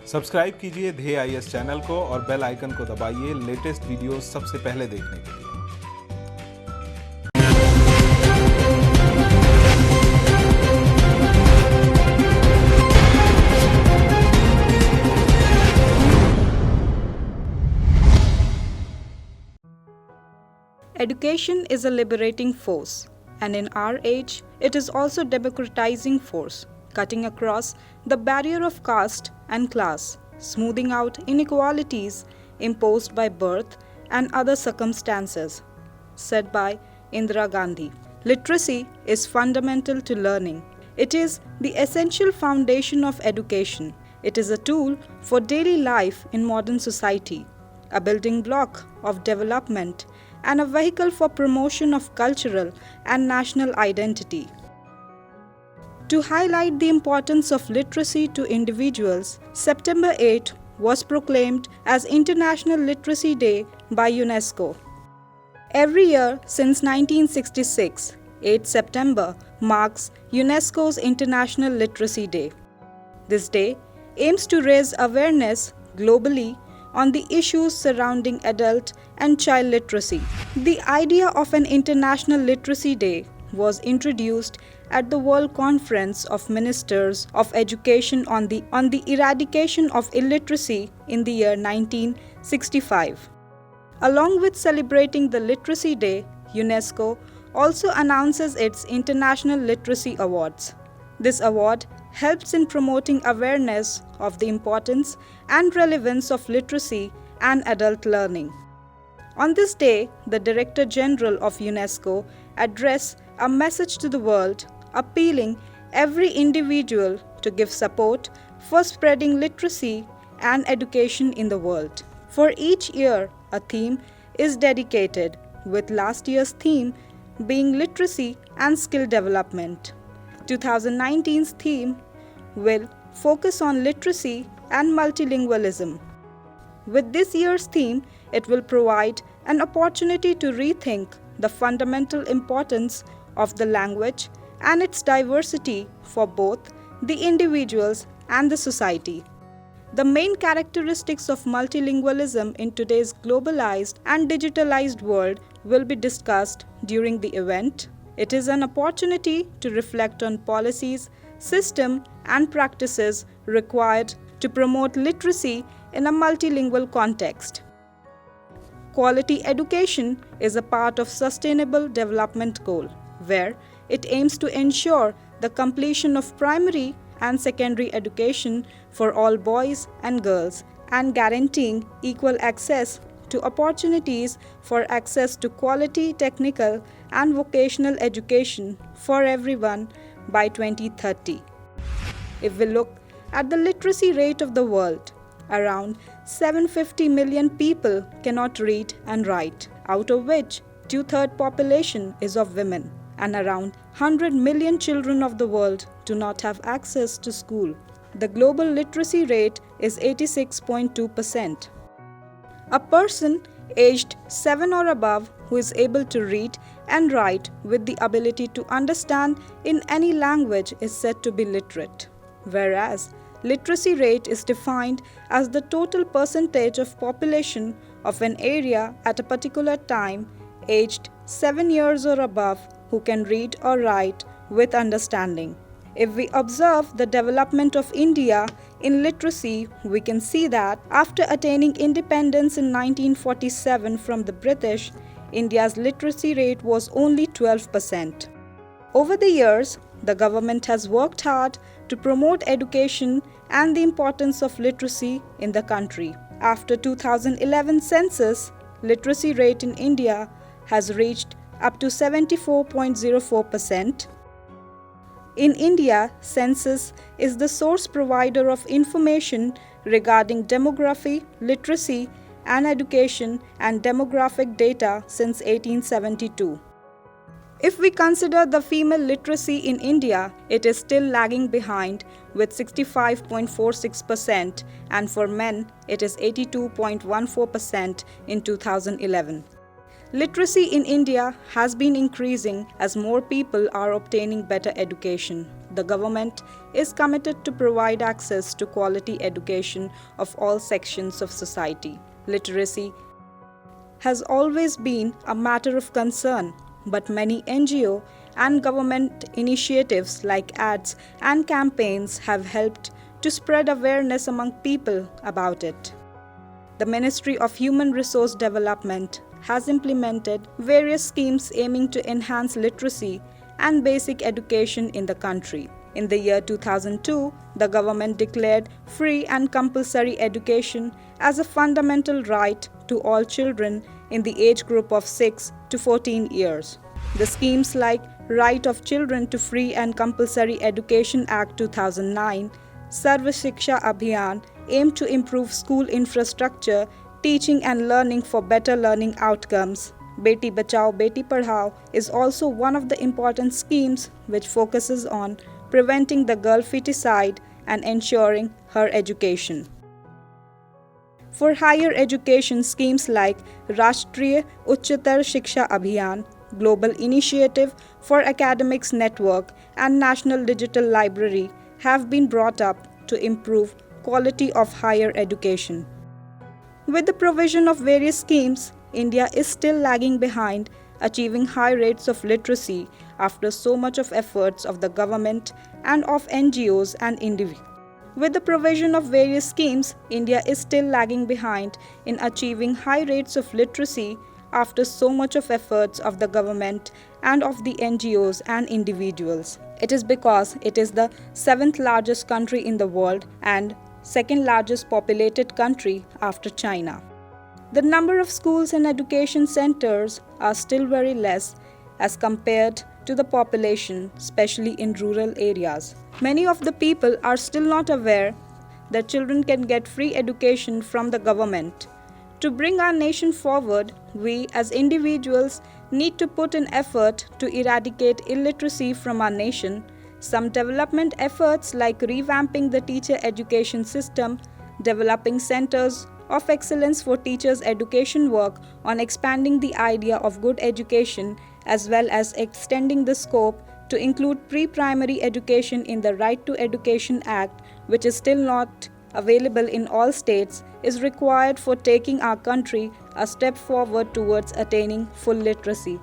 Subscribe कीजिए ध्येय IAS channel को और बेल आइकन को दबाइए लेटेस्ट वीडियो सबसे पहले देखने के लिए। Education is a liberating force, and in our age, it is also democratizing force, cutting across the barrier of caste and class, smoothing out inequalities imposed by birth and other circumstances. Said by Indira Gandhi. Literacy is fundamental to learning. It is the essential foundation of education. It is a tool for daily life in modern society, a building block of development, and a vehicle for promotion of cultural and national identity. To highlight the importance of literacy to individuals, September 8 was proclaimed as International Literacy Day by UNESCO. Every year since 1966, 8 September marks UNESCO's International Literacy Day. This day aims to raise awareness globally on the issues surrounding adult and child literacy. The idea of an International Literacy Day was introduced at the World Conference of Ministers of Education on the Eradication of Illiteracy in the year 1965. Along with celebrating the Literacy Day, UNESCO also announces its International Literacy Awards. This award helps in promoting awareness of the importance and relevance of literacy and adult learning. On this day, the Director General of UNESCO addressed a message to the world appealing every individual to give support for spreading literacy and education in the world. For each year, a theme is dedicated, with last year's theme being literacy and skill development. 2019's theme will focus on literacy and multilingualism. With this year's theme, it will provide an opportunity to rethink the fundamental importance of the language and its diversity for both the individuals and the society. The main characteristics of multilingualism in today's globalized and digitalized world will be discussed during the event. It is an opportunity to reflect on policies, system, and practices required to promote literacy in a multilingual context. Quality education is a part of Sustainable Development Goal, where it aims to ensure the completion of primary and secondary education for all boys and girls and guaranteeing equal access to opportunities for access to quality technical and vocational education for everyone by 2030. If we look at the literacy rate of the world, around 750 million people cannot read and write, out of which 2/3 population is of women, and around 100 million children of the world do not have access to school. The global literacy rate is 86.2%. A person aged 7 or above who is able to read and write with the ability to understand in any language is said to be literate, whereas literacy rate is defined as the total percentage of population of an area at a particular time aged 7 years or above who can read or write with understanding. If we observe the development of India in literacy, we can see that after attaining independence in 1947 from the British, India's literacy rate was only 12%. Over the years, the government has worked hard to promote education and the importance of literacy in the country. After 2011 census, literacy rate in India has reached up to 74.04%. In India, census is the source provider of information regarding demography, literacy, and education and demographic data since 1872. If we consider the female literacy in India, it is still lagging behind with 65.46%, and for men, it is 82.14% in 2011. Literacy in India has been increasing as more people are obtaining better education. the government is committed to provide access to quality education of all sections of society. Literacy has always been a matter of concern, but many NGO and government initiatives like ads and campaigns have helped to spread awareness among people about it. The Ministry of Human Resource Development has implemented various schemes aiming to enhance literacy and basic education in the country. In the year 2002, the government declared free and compulsory education as a fundamental right to all children in the age group of 6 to 14 years. The schemes like Right of Children to Free and Compulsory Education Act 2009, Sarva Shiksha Abhiyan aim to improve school infrastructure, teaching and learning for better learning outcomes. Beti Bachao Beti Padhao is also one of the important schemes which focuses on preventing the girl feticide and ensuring her education. For higher education, schemes like Rashtriya Uchchatar Shiksha Abhiyan, Global Initiative for Academics Network, and National Digital Library have been brought up to improve quality of higher education. With the provision of various schemes, India is still lagging behind achieving high rates of literacy after so much of efforts of the government and of NGOs and individuals. With the provision of various schemes, India is still lagging behind in achieving high rates of literacy after so much of efforts of the government and of the NGOs and individuals. It is because it is the 7th largest country in the world and 2nd largest populated country after China. The number of schools and education centers are still very less as compared to the population, especially in rural areas. Many of the people are still not aware that children can get free education from the government. To bring our nation forward, we as individuals need to put in effort to eradicate illiteracy from our nation. Some development efforts like revamping the teacher education system, developing centers of excellence for teachers' education work on expanding the idea of good education as well as extending the scope to include pre-primary education in the Right to Education Act, which is still not available in all states, is required for taking our country a step forward towards attaining full literacy.